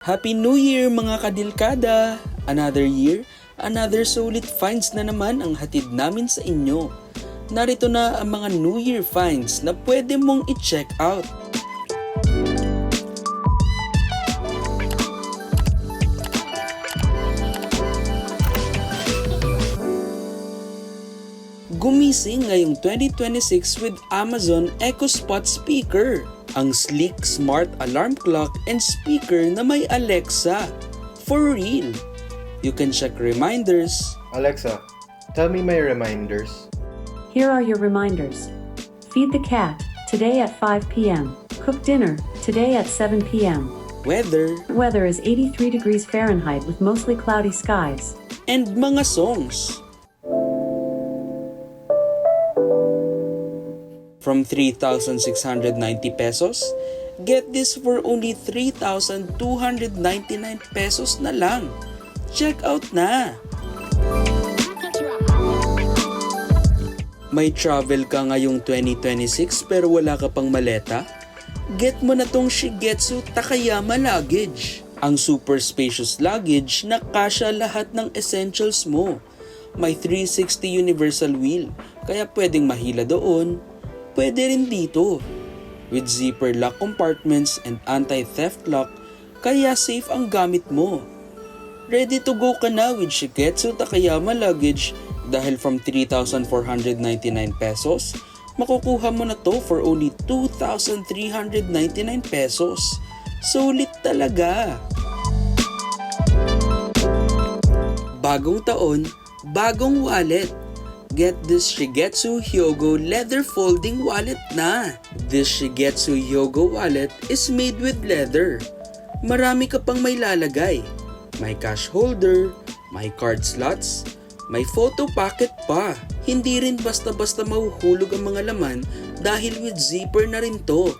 Happy New Year mga kadilkada! Another year, another solid finds na naman ang hatid namin sa inyo. Narito na ang mga New Year finds na pwede mong i-check out. Gumising ngayong 2026 with Amazon Echo Spot Speaker. Ang sleek smart alarm clock and speaker na may Alexa. For real! You can check reminders. Alexa, tell me my reminders. Here are your reminders. Feed the cat, today at 5 p.m. Cook dinner, today at 7 p.m. Weather. Weather is 83 degrees Fahrenheit with mostly cloudy skies. And mga songs. From 3,690 pesos, get this for only 3,299 pesos na lang. Check out na! May travel ka ngayong 2026 pero wala ka pang maleta? Get mo na tong Shigetsu Takayama Luggage. Ang super spacious luggage na kasya lahat ng essentials mo. May 360 universal wheel, kaya pwedeng mahila doon. Pwede rin dito. With zipper lock compartments and anti-theft lock, kaya safe ang gamit mo. Ready to go ka na with Shigetsu Takayama Luggage dahil from 3,499 pesos, makukuha mo na to for only 2,399 pesos. Sulit talaga! Bagong taon, bagong wallet. Get this Shigetsu Hyogo leather folding wallet na. This Shigetsu Hyogo wallet is made with leather. Marami ka pang may lalagay. May cash holder, may card slots, may photo pocket pa. Hindi rin basta-basta mahuhulog ang mga laman dahil with zipper na rin to.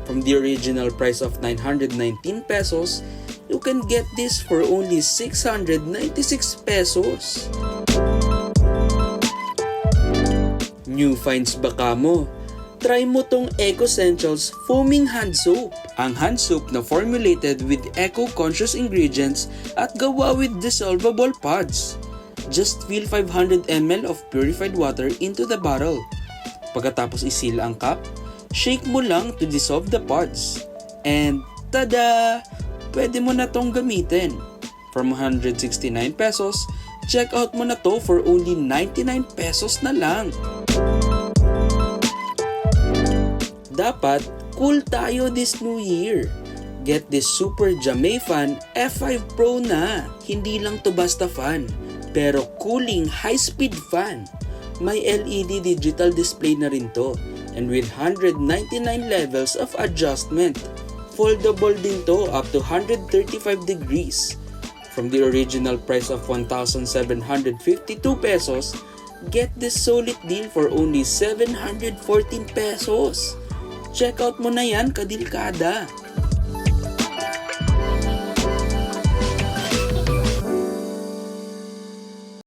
From the original price of 919 pesos, you can get this for only 696 pesos. New finds ba ka mo? Try mo tong Eco Essentials Foaming Hand Soap. Ang hand soap na formulated with eco-conscious ingredients at gawa with dissolvable pods. Just fill 500 ml of purified water into the bottle. Pagkatapos isil ang cup, shake mo lang to dissolve the pods. And tada! Pwede mo na tong gamitin. From 169 pesos, check out mo na to for only 99 pesos na lang. Dapat cool tayo this new year. Get this Super Jamei Fan F5 Pro na. Hindi lang to basta fan, pero cooling high-speed fan. May LED digital display na rin to, and with 199 levels of adjustment. Foldable din to up to 135 degrees. From the original price of 1,752 pesos, get this solid deal for only 714 pesos. Check out mo na yan, kadilkada!